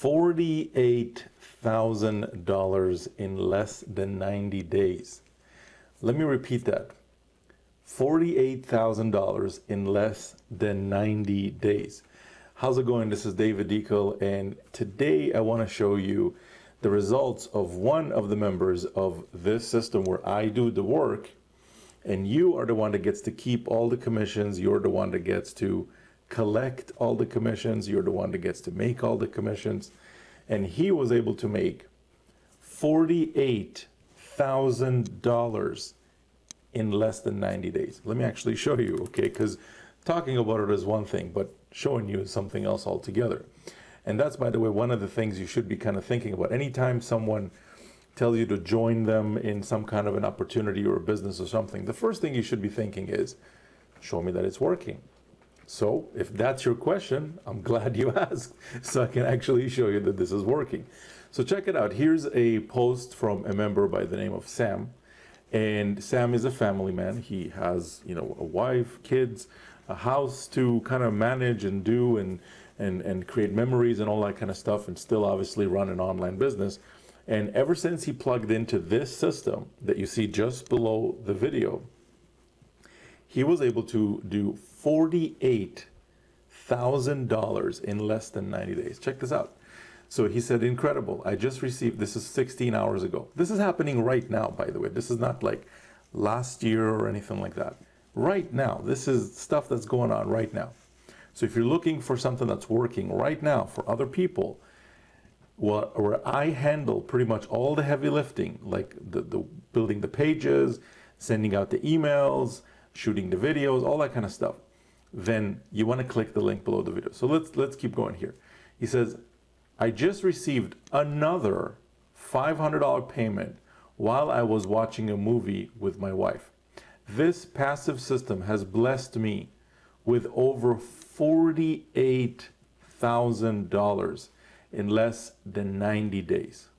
$48,000 in less than 90 days. Let me repeat that. $48,000 in less than 90 days. How's it going? This is David Deacle, and today I want to show you the results of one of the members of this system where I do the work, and you are the one that gets to keep all the commissions. You're the one that gets to collect all the commissions. You're the one that gets to make all the commissions. And he was able to make $48,000 in less than 90 days. Let me actually show you, okay? Because talking about it is one thing, but showing you is something else altogether. And that's, by the way, one of the things you should be kind of thinking about. Anytime someone tells you to join them in some kind of an opportunity or a business or something, the first thing you should be thinking is, show me that it's working. So if that's your question, I'm glad you asked, so I can actually show you that this is working. So check it out. Here's a post from a member by the name of Sam. And Sam is a family man. He has, a wife, kids, a house to kind of manage and do and create memories and all that kind of stuff, and still obviously run an online business. And ever since he plugged into this system that you see just below the video, he was able to do $48,000 in less than 90 days. Check this out. So he said, incredible. I just received, this is 16 hours ago. This is happening right now, by the way. This is not like last year or anything like that. Right now, this is stuff that's going on right now. So if you're looking for something that's working right now for other people, where I handle pretty much all the heavy lifting, like the building the pages, sending out the emails, shooting the videos, all that kind of stuff, then you want to click the link below the video. So let's keep going here. He says, I just received another $500 payment while I was watching a movie with my wife. This passive system has blessed me with over $48,000 in less than 90 days.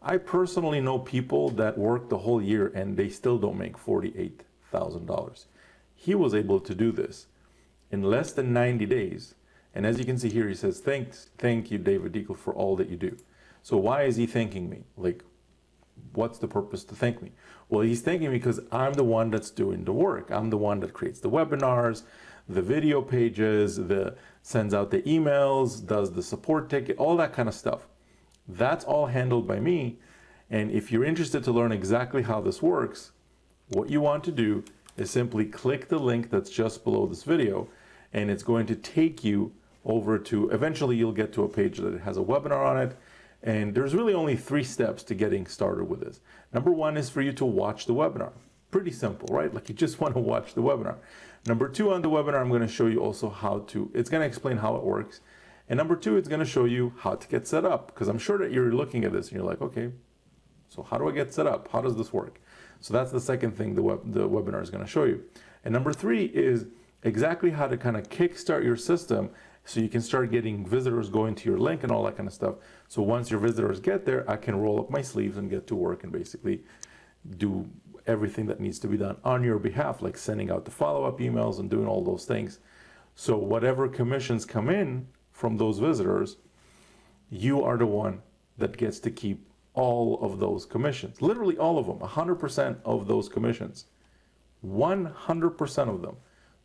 I personally know people that work the whole year and they still don't make $48,000. He was able to do this in less than 90 days. And as you can see here, he says, thank you, David Deacle, for all that you do. So why is he thanking me? Like, what's the purpose to thank me? Well, he's thanking me because I'm the one that's doing the work. I'm the one that creates the webinars, the video pages, sends out the emails, does the support ticket, all that kind of stuff. That's all handled by me. And if you're interested to learn exactly how this works, what you want to do is simply click the link that's just below this video, and it's going to take you over to, eventually you'll get to a page that has a webinar on it. And there's really only 3 steps to getting started with this. Number 1 is for you to watch the webinar. Pretty simple, right? Like, you just want to watch the webinar. Number 2, on the webinar, I'm going to show you also it's going to explain how it works. And number 2, it's going to show you how to get set up, because I'm sure that you're looking at this and you're like, okay, so how do I get set up? How does this work? So that's the second thing the webinar is going to show you. And number 3 is exactly how to kind of kickstart your system so you can start getting visitors going to your link and all that kind of stuff. So once your visitors get there, I can roll up my sleeves and get to work and basically do everything that needs to be done on your behalf, like sending out the follow-up emails and doing all those things. So whatever commissions come in from those visitors, you are the one that gets to keep all of those commissions. Literally all of them, 100% of those commissions. 100% of them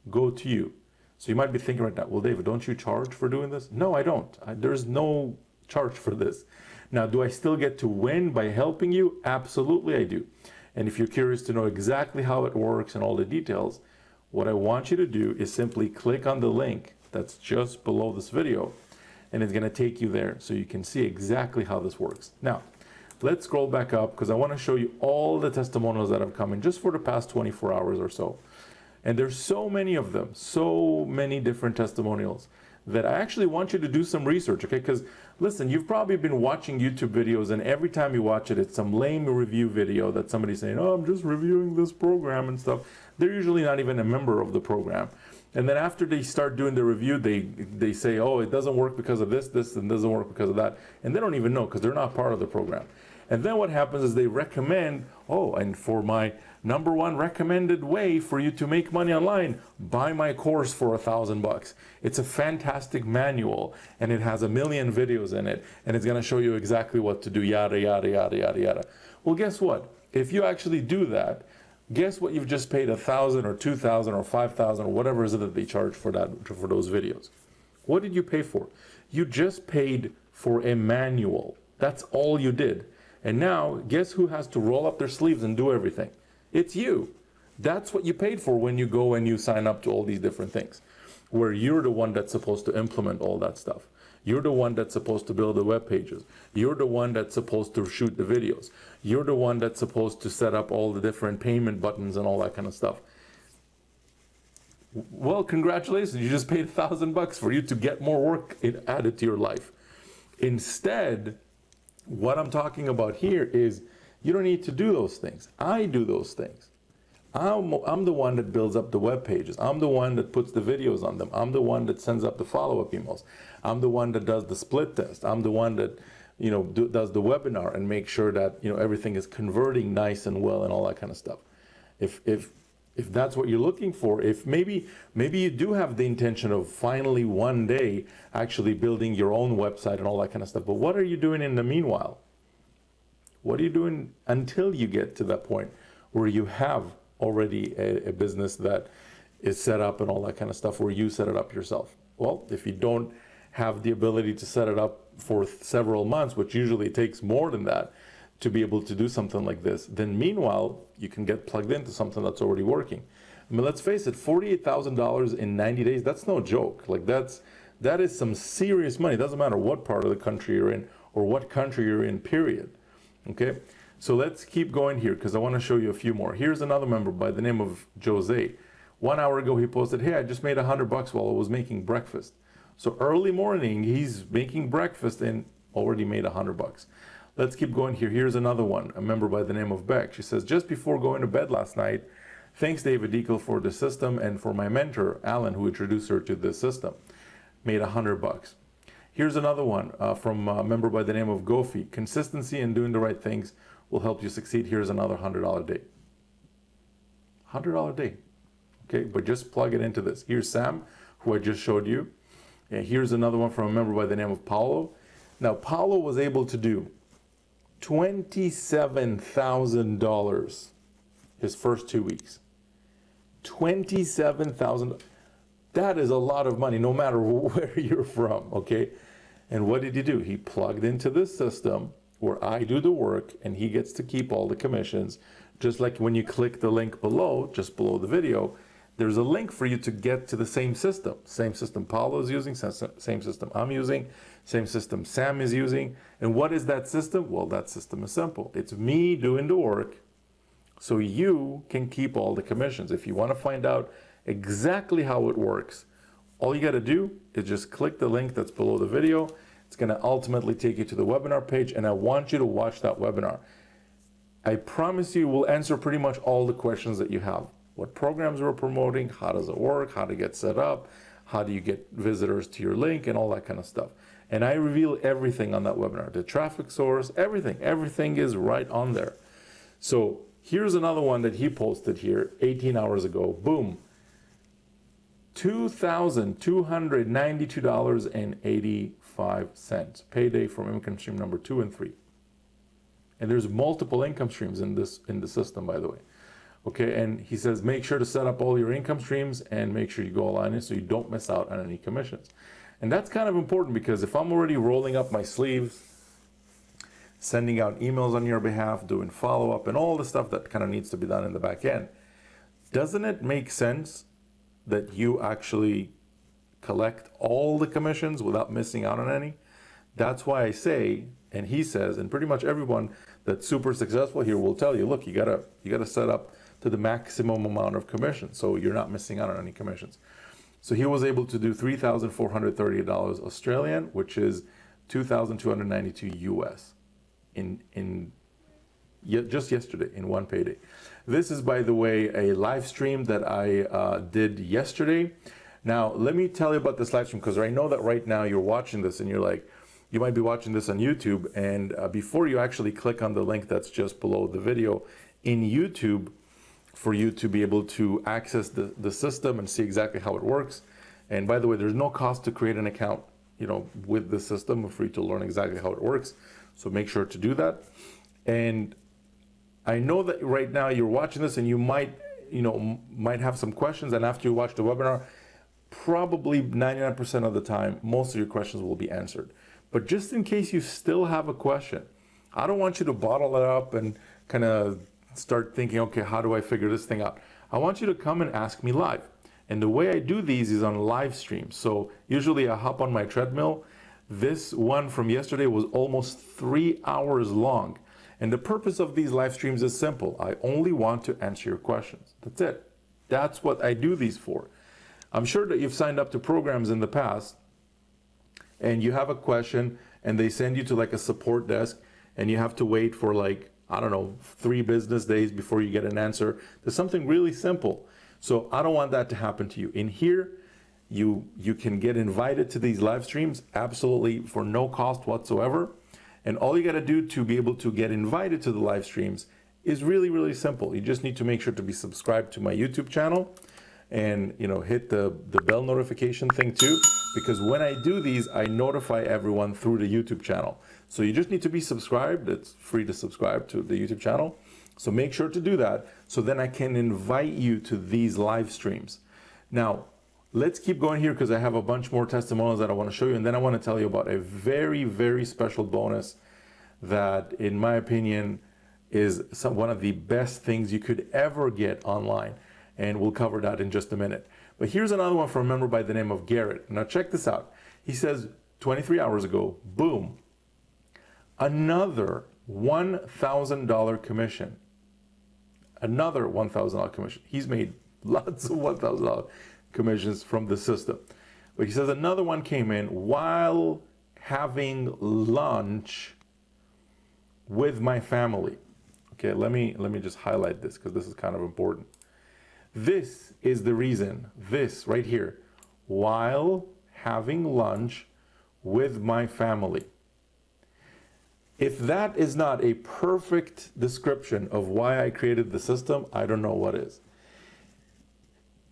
go to you. So you might be thinking right now, well, David, don't you charge for doing this? No, I don't. There's no charge for this. Now, do I still get to win by helping you? Absolutely, I do. And if you're curious to know exactly how it works and all the details, what I want you to do is simply click on the link that's just below this video, and it's going to take you there so you can see exactly how this works. Now, let's scroll back up because I want to show you all the testimonials that have come in just for the past 24 hours or so. And there's so many of them, so many different testimonials that I actually want you to do some research, okay? Because listen, you've probably been watching YouTube videos, and every time you watch it, it's some lame review video that somebody's saying, oh, I'm just reviewing this program and stuff. They're usually not even a member of the program. And then after they start doing the review, they say, oh, it doesn't work because of this, and doesn't work because of that. And they don't even know because they're not part of the program. And then what happens is they recommend, oh, and for my #1 recommended way for you to make money online, buy my course for $1,000. It's a fantastic manual, and it has 1,000,000 videos in it, and it's going to show you exactly what to do, yada, yada, yada, yada, yada. Well, guess what? If you actually do that, guess what you've just paid $1,000 or $2,000 or $5,000 or whatever is it that they charge for those videos? What did you pay for? You just paid for a manual. That's all you did. And now, guess who has to roll up their sleeves and do everything? It's you. That's what you paid for when you go and you sign up to all these different things, where you're the one that's supposed to implement all that stuff. You're the one that's supposed to build the web pages. You're the one that's supposed to shoot the videos. You're the one that's supposed to set up all the different payment buttons and all that kind of stuff. Well, congratulations, you just paid $1,000 for you to get more work added to your life. Instead, what I'm talking about here is you don't need to do those things. I do those things. I'm the one that builds up the web pages. I'm the one that puts the videos on them. I'm the one that sends up the follow-up emails. I'm the one that does the split test. I'm the one that, does the webinar and make sure that, everything is converting nice and well and all that kind of stuff. If that's what you're looking for, if maybe you do have the intention of finally one day actually building your own website and all that kind of stuff, but what are you doing in the meanwhile? What are you doing until you get to that point where you have already a business that is set up and all that kind of stuff, where you set it up yourself? Well, if you don't have the ability to set it up for several months, which usually takes more than that, to be able to do something like this, then meanwhile, you can get plugged into something that's already working. I mean, let's face it, $48,000 in 90 days, that's no joke. Like that is some serious money. It doesn't matter what part of the country you're in or what country you're in, period. Okay, so let's keep going here because I want to show you a few more. Here's another member by the name of Jose. 1 hour ago, he posted, hey, I just made $100 while I was making breakfast. So early morning, he's making breakfast and already made $100. Let's keep going here. Here's another one, a member by the name of Beck. She says, just before going to bed last night, thanks David Deacle for the system and for my mentor, Alan, who introduced her to the system. Made $100. Here's another one from a member by the name of Gofi. Consistency and doing the right things will help you succeed. Here's another $100 day. $100 day. Okay, but just plug it into this. Here's Sam, who I just showed you. And here's another one from a member by the name of Paulo. Now, Paulo was able to do $27,000 his first 2 weeks. $27,000. That is a lot of money, no matter where you're from, okay? And what did he do? He plugged into this system where I do the work and he gets to keep all the commissions. Just like when you click the link below, just below the video, there's a link for you to get to the same system. Same system Paulo is using, same system I'm using, same system Sam is using. And what is that system? Well, that system is simple. It's me doing the work so you can keep all the commissions. If you want to find out exactly how it works, all you got to do is just click the link that's below the video. It's going to ultimately take you to the webinar page, and I want you to watch that webinar. I promise you we'll answer pretty much all the questions that you have. What programs we're promoting, how does it work, how to get set up, how do you get visitors to your link, and all that kind of stuff. And I reveal everything on that webinar, the traffic source, everything is right on there. So here's another one that he posted here 18 hours ago. Boom. $2,292.85. Payday from income stream number 2 and 3. And there's multiple income streams in the system, by the way. Okay, and he says, make sure to set up all your income streams and make sure you go all in so you don't miss out on any commissions. And that's kind of important because if I'm already rolling up my sleeves, sending out emails on your behalf, doing follow-up and all the stuff that kind of needs to be done in the back end, doesn't it make sense that you actually collect all the commissions without missing out on any? That's why I say, and he says, and pretty much everyone that's super successful here will tell you, look, you gotta set up to the maximum amount of commissions so you're not missing out on any commissions. So he was able to do $3,438 Australian, which is $2,292 US just yesterday in one payday. This is, by the way, a live stream that I did yesterday. Now, let me tell you about this live stream because I know that right now you're watching this and you're like, you might be watching this on YouTube, and before you actually click on the link that's just below the video in YouTube, for you to be able to access the system and see exactly how it works. And by the way, there's no cost to create an account, with the system for you to learn exactly how it works. So make sure to do that. And I know that right now you're watching this and you might have some questions. And after you watch the webinar, probably 99% of the time, most of your questions will be answered. But just in case you still have a question, I don't want you to bottle it up and kind of start thinking, okay, how do I figure this thing out? I want you to come and ask me live. And the way I do these is on live streams. So usually I hop on my treadmill. This one from yesterday was almost 3 hours long. And the purpose of these live streams is simple. I only want to answer your questions. That's it. That's what I do these for. I'm sure that you've signed up to programs in the past and you have a question and they send you to like a support desk and you have to wait for 3 business days before you get an answer. There's something really simple. So I don't want that to happen to you. In here, you can get invited to these live streams absolutely for no cost whatsoever. And all you got to do to be able to get invited to the live streams is really, really simple. You just need to make sure to be subscribed to my YouTube channel and hit the bell notification thing too, because when I do these, I notify everyone through the YouTube channel. So you just need to be subscribed. It's free to subscribe to the YouTube channel. So make sure to do that so then I can invite you to these live streams. Now, let's keep going here because I have a bunch more testimonials that I want to show you. And then I want to tell you about a very, very special bonus that, in my opinion, is one of the best things you could ever get online. And we'll cover that in just a minute. But here's another one from a member by the name of Garrett. Now check this out. He says 23 hours ago, boom, another $1,000 commission. Another $1,000 commission. He's made lots of $1,000 commissions from the system. But he says another one came in while having lunch with my family. Okay, let me just highlight this because this is kind of important. This is the reason, this right here, while having lunch with my family. If that is not a perfect description of why I created the system, I don't know what is.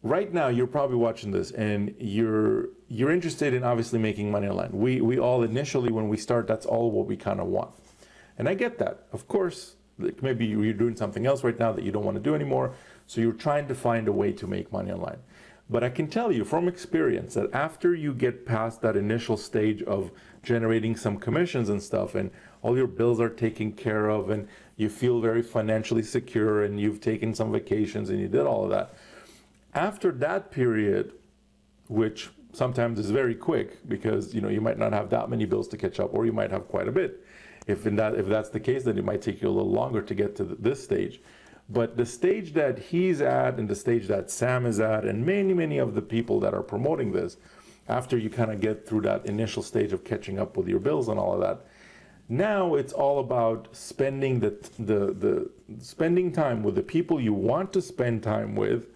Right now, you're probably watching this and you're interested in obviously making money online. We all initially, when we start, that's all what we kind of want. And I get that. Of course, maybe you're doing something else right now that you don't want to do anymore. So you're trying to find a way to make money online. But I can tell you from experience that after you get past that initial stage of generating some commissions and stuff, and all your bills are taken care of, and you feel very financially secure, and you've taken some vacations, and you did all of that, after that period, which sometimes is very quick because you might not have that many bills to catch up, or you might have quite a bit. If that's the case, then it might take you a little longer to get to this stage. But the stage that he's at and the stage that Sam is at and many of the people that are promoting this, after you kind of get through that initial stage of catching up with your bills and all of that, now it's all about spending the spending time with the people you want to spend time with,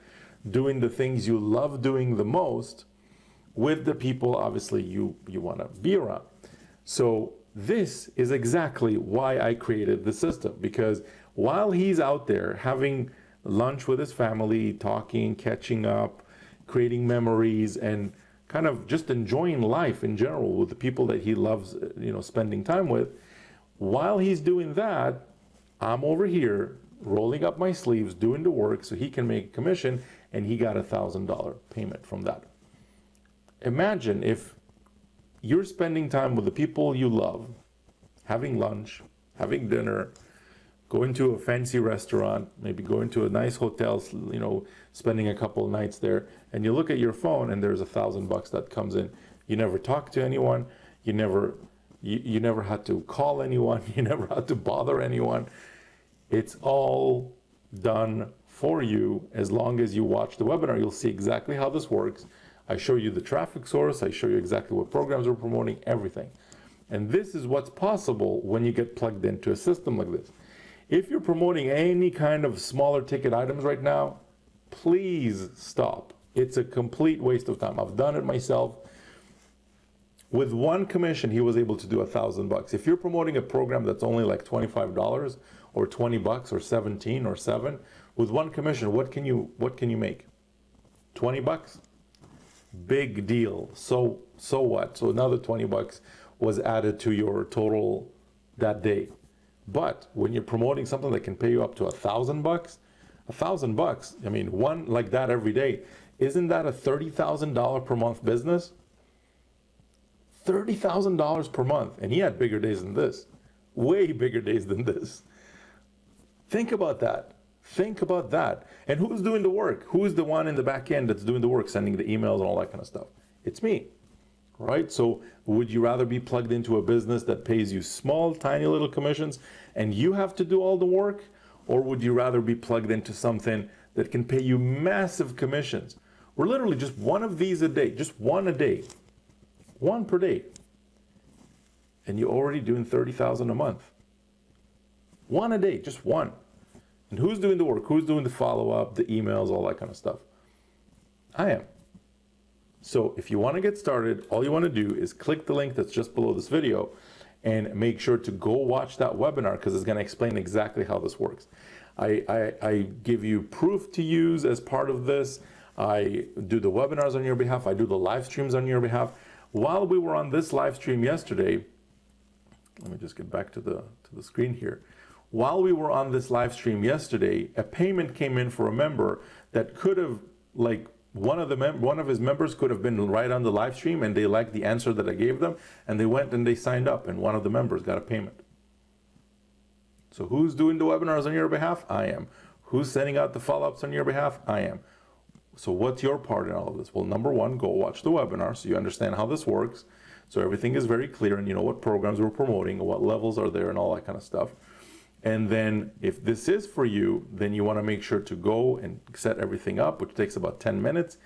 doing the things you love doing the most with the people obviously you want to be around. So this is exactly why I created the system, because while he's out there having lunch with his family, talking, catching up, creating memories, and kind of just enjoying life in general with the people that he loves, spending time with, while he's doing that, I'm over here rolling up my sleeves, doing the work so he can make a commission, and he got $1,000 payment from that. Imagine if you're spending time with the people you love, having lunch, having dinner, going to a fancy restaurant, maybe going to a nice hotel, spending a couple of nights there, and you look at your phone and there's $1,000 that comes in. You never talked to anyone, you never had to call anyone, you never had to bother anyone. It's all done for you. As long as you watch the webinar, you'll see exactly how this works. I show you the traffic source, I show you exactly what programs we're promoting, everything. And this is what's possible when you get plugged into a system like this. If you're promoting any kind of smaller ticket items right now, please stop. It's a complete waste of time. I've done it myself. With one commission, he was able to do $1,000. If you're promoting a program that's only like $25 or $20 or 17 or 7, With one commission, what can you make? 20 bucks? Big deal. So what? So another 20 bucks was added to your total that day. But when you're promoting something that can pay you up to $1,000, $1,000, I mean, one like that every day, isn't that a $30,000 per month business? $30,000 per month. And he had bigger days than this, way bigger days than this. Think about that. Think about that. And who's doing the work? Who's the one in the back end that's doing the work, sending the emails and all that kind of stuff? It's me, right? So would you rather be plugged into a business that pays you small, tiny little commissions and you have to do all the work? Or would you rather be plugged into something that can pay you massive commissions? We're literally just one of these a day, just one a day, one per day. And you're already doing 30,000 a month. One a day, just one. And who's doing the work? Who's doing the follow-up, the emails, all that kind of stuff? I am. So if you want to get started, all you want to do is click the link that's just below this video and make sure to go watch that webinar because it's going to explain exactly how this works. I give you proof to use as part of this. I do the webinars on your behalf. I do the live streams on your behalf. While we were on this live stream yesterday, let me just get back to the screen here. While we were on this live stream yesterday, a payment came in for a member that could have, like, one of his members could have been right on the live stream and they liked the answer that I gave them and they went and they signed up and one of the members got a payment. So who's doing the webinars on your behalf? I am. Who's sending out the follow-ups on your behalf? I am. So what's your part in all of this? Well, number one, go watch the webinar so you understand how this works. So everything is very clear and you know what programs we're promoting, what levels are there and all that kind of stuff. And then if this is for you, then you want to make sure to go and set everything up, which takes about 10 minutes.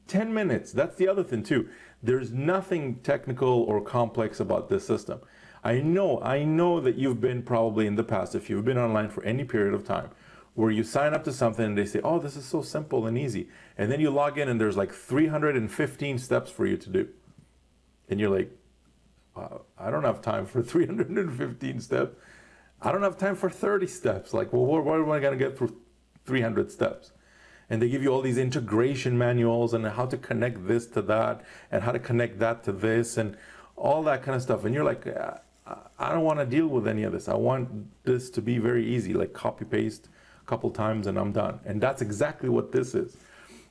10 minutes, that's the other thing too. There's nothing technical or complex about this system. I know that you've been probably in the past, if you've been online for any period of time, where you sign up to something and they say, oh, this is so simple and easy. And then you log in and there's like 315 steps for you to do. And you're like, wow, I don't have time for 315 steps. I don't have time for 30 steps. Like, well, what am I going to get through 300 steps? And they give you all these integration manuals and how to connect this to that and how to connect that to this and all that kind of stuff. And you're like, I don't want to deal with any of this. I want this to be very easy, like copy paste a couple times and I'm done. And that's exactly what this is.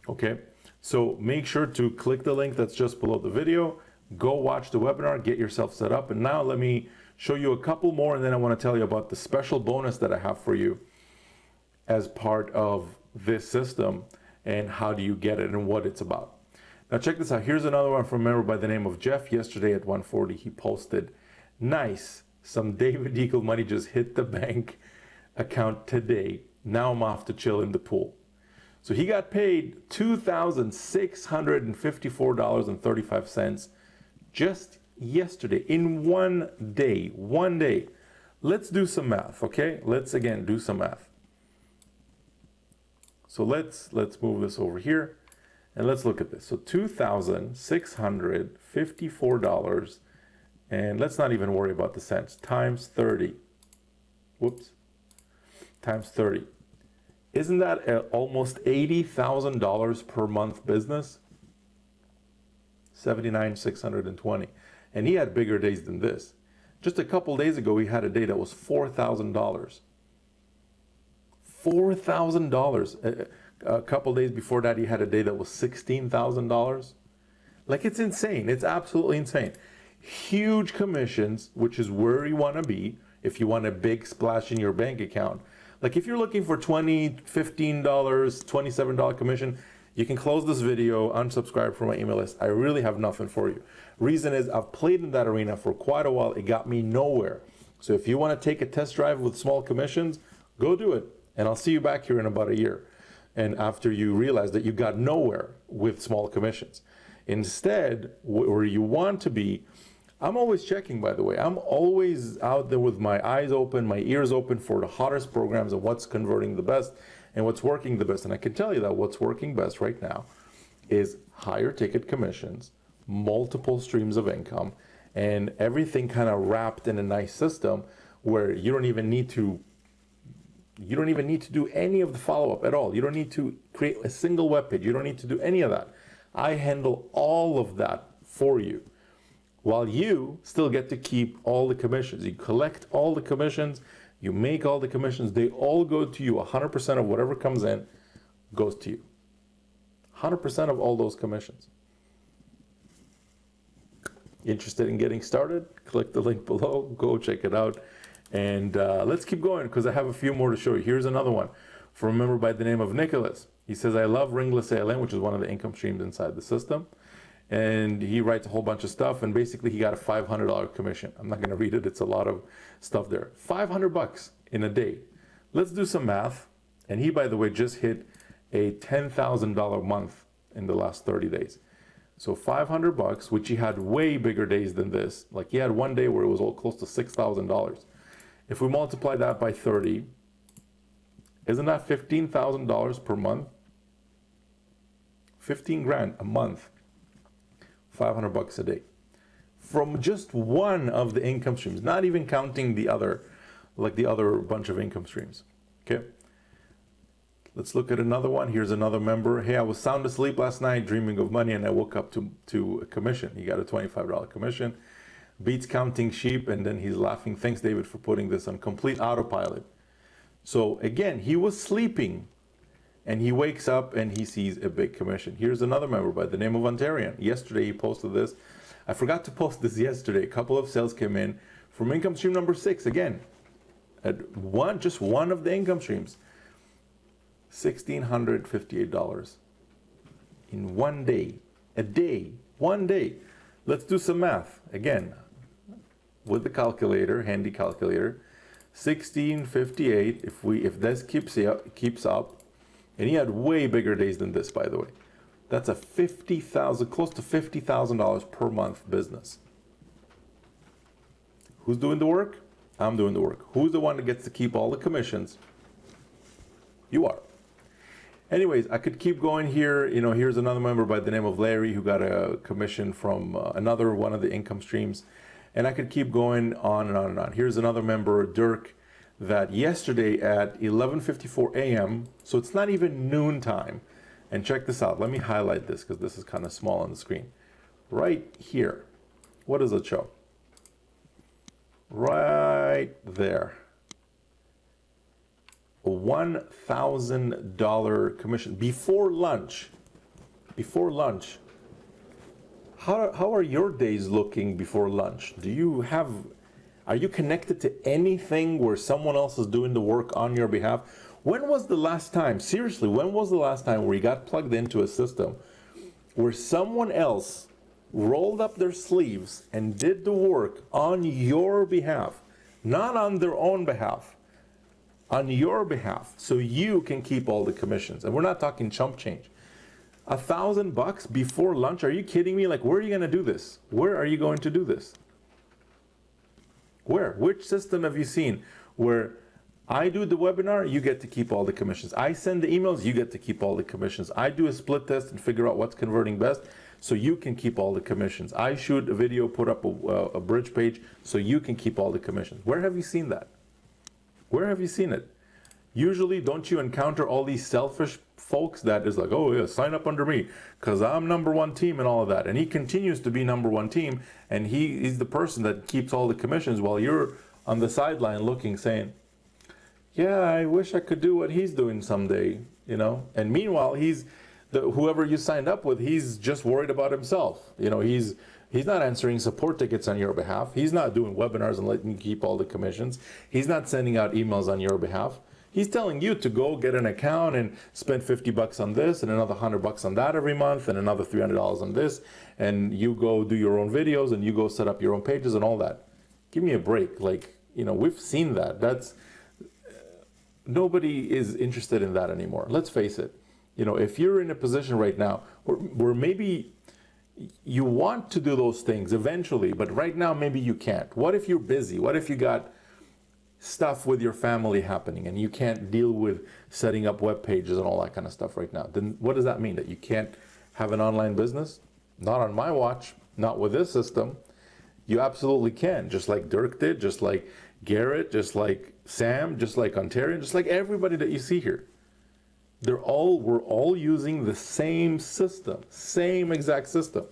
Okay. So make sure to click the link that's just below the video, go watch the webinar, get yourself set up. And now let me show you a couple more, and then I want to tell you about the special bonus that I have for you as part of this system and how do you get it and what it's about. Now check this out. Here's another one from a member by the name of Jeff. Yesterday at 1:40 he posted, nice, some David Eagle money just hit the bank account today. Now I'm off to chill in the pool. So he got paid $2,654.35 just yesterday in one day. Let's do some math, okay? Let's again do some math. So let's move this over here and let's look at this. So $2,654, and let's not even worry about the cents, times 30. Whoops. Times 30. Isn't that almost $80,000 per month business? 79,620. And he had bigger days than this. Just a couple days ago, he had a day that was $4,000. $4,000. A couple days before that, he had a day that was $16,000. Like, it's insane. It's absolutely insane. Huge commissions, which is where you want to be if you want a big splash in your bank account. Like, if you're looking for $20, $15, $27 commission, you can close this video, unsubscribe from my email list. I really have nothing for you. Reason is I've played in that arena for quite a while. It got me nowhere. So if you want to take a test drive with small commissions, go do it. And I'll see you back here in about a year. And after you realize that you got nowhere with small commissions. Instead, where you want to be, I'm always checking, by the way. I'm always out there with my eyes open, my ears open for the hottest programs and what's converting the best and what's working the best. And I can tell you that what's working best right now is higher ticket commissions, multiple streams of income, and everything kind of wrapped in a nice system where you don't even need to You don't even need to do any of the follow-up at all. You don't need to create a single web page. You don't need to do any of that. I handle all of that for you, while you still get to keep all the commissions. You collect all the commissions, you make all the commissions, they all go to you. 100% of whatever comes in goes to you. 100% of all those commissions. Interested in getting started? Click the link below, go check it out. And let's keep going, because I have a few more to show you. Here's another one from a member by the name of Nicholas. He says, I love ringless ALM, which is one of the income streams inside the system. And he writes a whole bunch of stuff, and basically he got a $500 commission. I'm not going to read it. It's a lot of stuff there. $500 in a day. Let's do some math. And he, by the way, just hit a $10,000 month in the last 30 days. So $500, which he had way bigger days than this. Like he had one day where it was all close to $6,000. If we multiply that by 30, isn't that $15,000 per month? 15 grand a month. $500 a day. From just one of the income streams, not even counting the other, like the other bunch of income streams. Okay. Let's look at another one. Here's another member. Hey, I was sound asleep last night dreaming of money, and I woke up to a commission. He got a $25 commission. Beats counting sheep, and then he's laughing. Thanks, David, for putting this on complete autopilot. So again, he was sleeping, and he wakes up and he sees a big commission. Here's another member by the name of Ontarian. Yesterday he posted this. I forgot to post this yesterday. A couple of sales came in from income stream number 6. Again, at just one of the income streams. $1,658 in one day. A day. One day. Let's do some math. Again, with the calculator, handy calculator. 1658, if this keeps up, and he had way bigger days than this, by the way. That's a $50,000, close to $50,000 per month business. Who's doing the work? I'm doing the work. Who's the one that gets to keep all the commissions? You are. Anyways, I could keep going here. You know, here's another member by the name of Larry who got a commission from another one of the income streams. And I could keep going on and on and on. Here's another member, Dirk, that yesterday at 11:54 a.m., so it's not even noon time. And check this out. Let me highlight this because this is kind of small on the screen. Right here. What does it show? Right there. A $1,000 commission before lunch. Before lunch. How are your days looking before lunch? Are you connected to anything where someone else is doing the work on your behalf? When was the last time, seriously, when was the last time where you got plugged into a system where someone else rolled up their sleeves and did the work on your behalf, not on their own behalf, on your behalf, so you can keep all the commissions? And we're not talking chump change. $1,000 before lunch? Are you kidding me? Like, where are you going to do this? Where are you going to do this? Where? Which system have you seen where I do the webinar, you get to keep all the commissions? I send the emails, you get to keep all the commissions. I do a split test and figure out what's converting best, so you can keep all the commissions. I shoot a video, put up a bridge page, so you can keep all the commissions. Where have you seen that? Where have you seen it? Usually, don't you encounter all these selfish folks that is like, oh yeah, sign up under me because I'm number one team and all of that. And he continues to be number one team, and he's the person that keeps all the commissions while you're on the sideline looking, saying, yeah, I wish I could do what he's doing someday, you know? And meanwhile, whoever you signed up with, he's just worried about himself. You know, he's not answering support tickets on your behalf. He's not doing webinars and letting you keep all the commissions. He's not sending out emails on your behalf. He's telling you to go get an account and spend $50 on this and another $100 on that every month and another $300 on this. And you go do your own videos and you go set up your own pages and all that. Give me a break. Like, you know, we've seen that. Nobody is interested in that anymore. Let's face it. You know, if you're in a position right now where maybe you want to do those things eventually, but right now maybe you can't. What if you're busy? What if you got stuff with your family happening and you can't deal with setting up web pages and all that kind of stuff right now? Then what does that mean? That you can't have an online business? Not on my watch, not with this system. You absolutely can, just like Dirk did, just like Garrett, just like Sam, just like Ontario, just like everybody that you see here. We're all using the same system, same exact system.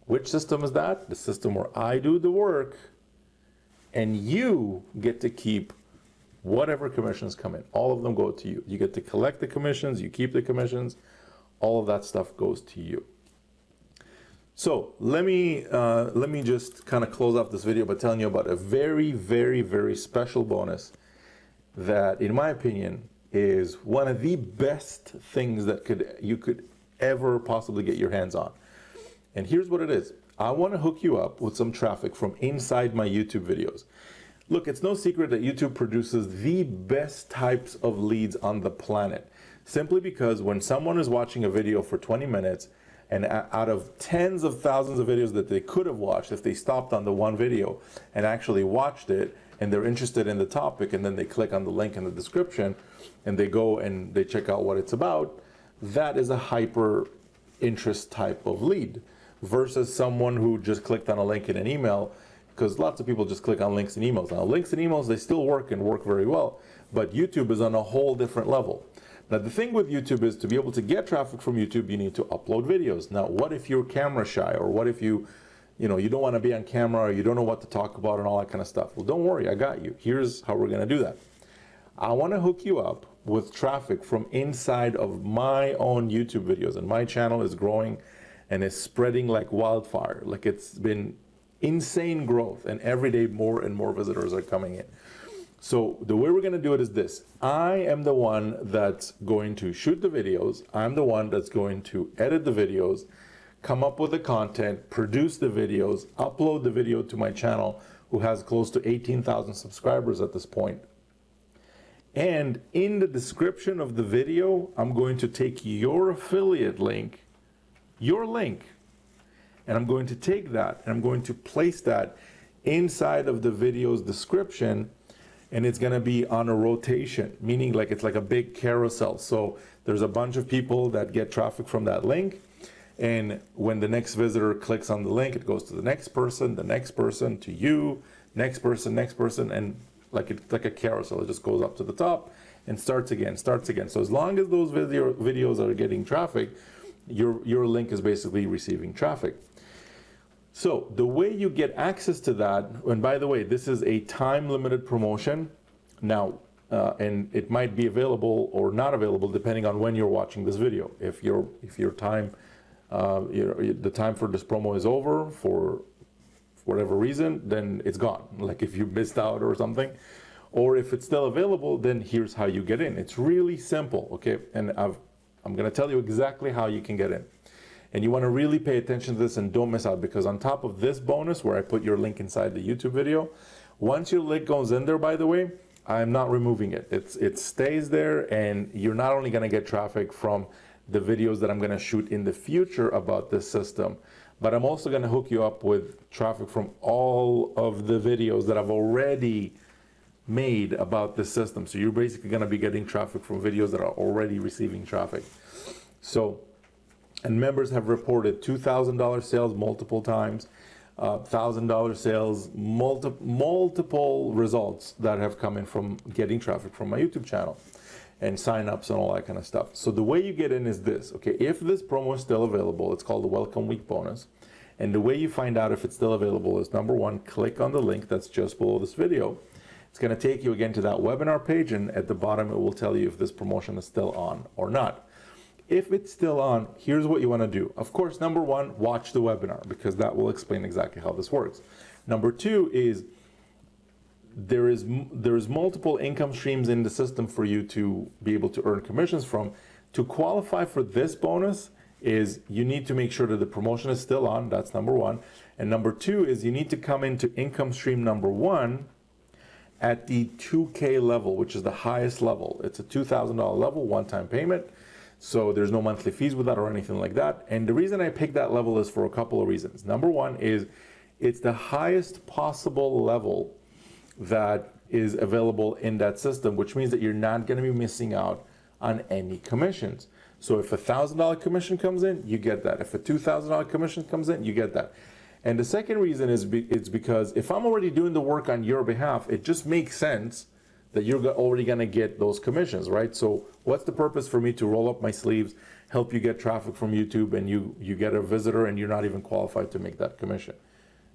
Which system is that? The system where I do the work and you get to keep whatever commissions come in. All of them go to you. You get to collect the commissions, you keep the commissions, all of that stuff goes to you. So let me just kind of close off this video by telling you about a very, very, very special bonus that, in my opinion, is one of the best things that you could ever possibly get your hands on. And here's what it is. I want to hook you up with some traffic from inside my YouTube videos. Look, it's no secret that YouTube produces the best types of leads on the planet, simply because when someone is watching a video for 20 minutes, and out of tens of thousands of videos that they could have watched, if they stopped on the one video and actually watched it, and they're interested in the topic, and then they click on the link in the description, and they go and they check out what it's about, that is a hyper interest type of lead, versus someone who just clicked on a link in an email, because lots of people just click on links and emails. Now, links and emails, they still work and work very well, but YouTube is on a whole different level. Now, the thing with YouTube is, to be able to get traffic from YouTube, you need to upload videos. Now, what if you're camera shy, or what if you don't want to be on camera, or you don't know what to talk about and all that kind of stuff? Well, don't worry, I got you. Here's how we're going to do that. I want to hook you up with traffic from inside of my own YouTube videos, and my channel is growing and is spreading like wildfire. Like, it's been insane growth, and every day more and more visitors are coming in. So the way we're going to do it is this. I am the one that's going to shoot the videos. I'm the one that's going to edit the videos, come up with the content, produce the videos, upload the video to my channel, who has close to 18,000 subscribers at this point. And in the description of the video, I'm going to take your affiliate link, your link, and I'm going to take that and I'm going to place that inside of the video's description. And it's going to be on a rotation, meaning like it's like a big carousel. So there's a bunch of people that get traffic from that link. And when the next visitor clicks on the link, it goes to the next person, to you, next person, and it's like a carousel. It just goes up to the top and starts again. So as long as those videos are getting traffic, your link is basically receiving traffic. So the way you get access to that, and by the way, this is a time-limited promotion now, and it might be available or not available depending on when you're watching this video. If your time, the time for this promo is over for whatever reason, then it's gone. Like if you missed out or something, or if it's still available, then here's how you get in. It's really simple, okay? And I'm going to tell you exactly how you can get in. And you want to really pay attention to this and don't miss out, because on top of this bonus where I put your link inside the YouTube video, once your link goes in there, by the way, I'm not removing it. It stays there, and you're not only going to get traffic from the videos that I'm going to shoot in the future about this system, but I'm also going to hook you up with traffic from all of the videos that I've already made about this system. So you're basically going to be getting traffic from videos that are already receiving traffic. So, and members have reported $2,000 sales multiple times, $1,000 sales, multiple results that have come in from getting traffic from my YouTube channel, and signups and all that kind of stuff. So the way you get in is this, okay? If this promo is still available, it's called the Welcome Week Bonus. And the way you find out if it's still available is, number one, click on the link that's just below this video. It's going to take you again to that webinar page, and at the bottom it will tell you if this promotion is still on or not. If it's still on, here's what you want to do. Of course, number one, watch the webinar, because that will explain exactly how this works. Number two is there is multiple income streams in the system for you to be able to earn commissions from. To qualify for this bonus is you need to make sure that the promotion is still on. That's number one. And number two is you need to come into income stream number one at the 2K level, which is the highest level. It's a $2,000 level, one-time payment. So there's no monthly fees with that or anything like that. And the reason I picked that level is for a couple of reasons. Number one is it's the highest possible level that is available in that system, which means that you're not going to be missing out on any commissions. So if a $1,000 commission comes in, you get that. If a $2,000 commission comes in, you get that. And the second reason is it's because if I'm already doing the work on your behalf, it just makes sense that you're already going to get those commissions, right? So what's the purpose for me to roll up my sleeves, help you get traffic from YouTube, and you get a visitor and you're not even qualified to make that commission?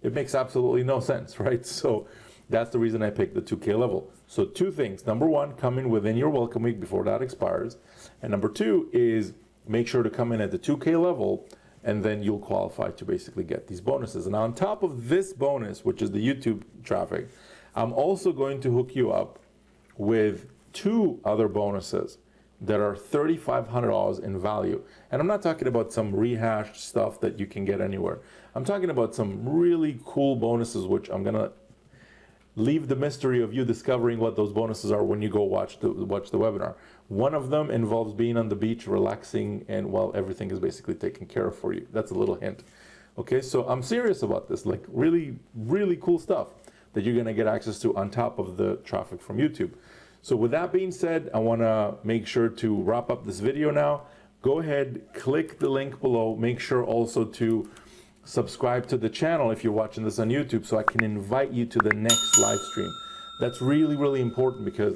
It makes absolutely no sense, right? So that's the reason I picked the 2K level. So two things. Number one, come in within your welcome week before that expires. And number two is make sure to come in at the 2K level, and then you'll qualify to basically get these bonuses. And on top of this bonus, which is the YouTube traffic, I'm also going to hook you up with two other bonuses that are $3,500 in value. And I'm not talking about some rehashed stuff that you can get anywhere. I'm talking about some really cool bonuses, which I'm gonna leave the mystery of you discovering what those bonuses are when you go watch the webinar. One of them involves being on the beach, relaxing, and while everything is basically taken care of for you. That's a little hint. Okay, so I'm serious about this, like really, really cool stuff that you're gonna get access to on top of the traffic from YouTube. So with that being said, I wanna make sure to wrap up this video now. Go ahead, click the link below. Make sure also to subscribe to the channel if you're watching this on YouTube so I can invite you to the next live stream. That's really, really important because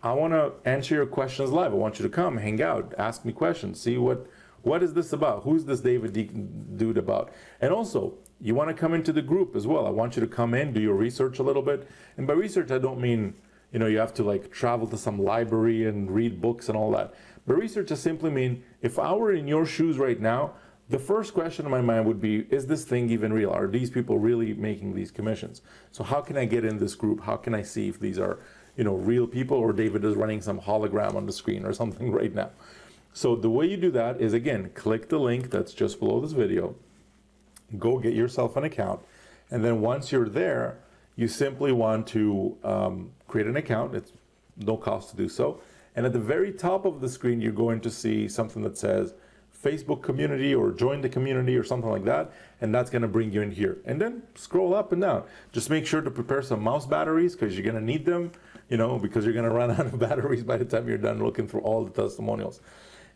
I wanna answer your questions live. I want you to come, hang out, ask me questions, see what is this about? Who's this David dude about? And also, you want to come into the group as well. I want you to come in, do your research a little bit. And by research, I don't mean, you have to like travel to some library and read books and all that. But research just simply mean, if I were in your shoes right now, the first question in my mind would be, is this thing even real? Are these people really making these commissions? So how can I get in this group? How can I see if these are, real people, or David is running some hologram on the screen or something right now? So the way you do that is, again, click the link that's just below this video, go get yourself an account, and then once you're there, you simply want to create an account. It's no cost to do so. And at the very top of the screen, you're going to see something that says Facebook community or join the community or something like that. And that's going to bring you in here. And then scroll up and down. Just make sure to prepare some mouse batteries because you're going to need them, because you're going to run out of batteries by the time you're done looking through all the testimonials.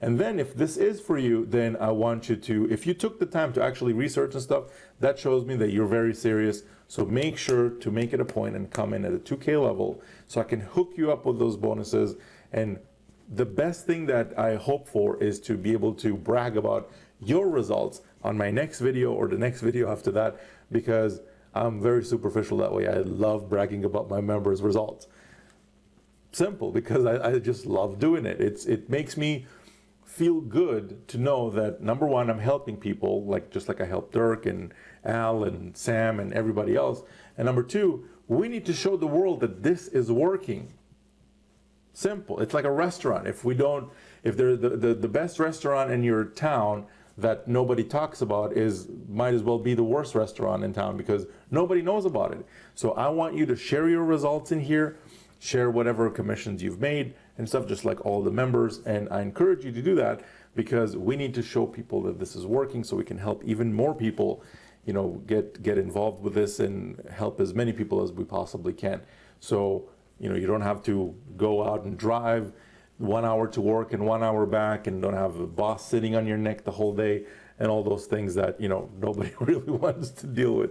And then if this is for you, then I want you to, if you took the time to actually research and stuff, that shows me that you're very serious. So make sure to make it a point and come in at a 2K level so I can hook you up with those bonuses. And the best thing that I hope for is to be able to brag about your results on my next video or the next video after that, because I'm very superficial that way. I love bragging about my members' results. Simple, because I just love doing it. It makes me feel good to know that, number one, I'm helping people, just like I helped Dirk and Al and Sam and everybody else. And number two, we need to show the world that this is working. Simple. It's like a restaurant. If they're the best restaurant in your town that nobody talks about might as well be the worst restaurant in town because nobody knows about it. So I want you to share your results in here, share whatever commissions you've made and stuff, just like all the members. And I encourage you to do that because we need to show people that this is working so we can help even more people, get involved with this and help as many people as we possibly can. So, you don't have to go out and drive 1 hour to work and 1 hour back and don't have a boss sitting on your neck the whole day and all those things that, nobody really wants to deal with.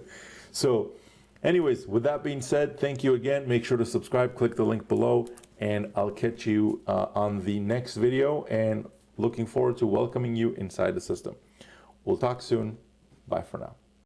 So anyways, with that being said, thank you again. Make sure to subscribe, click the link below, and I'll catch you on the next video, and looking forward to welcoming you inside the system. We'll talk soon. Bye for now.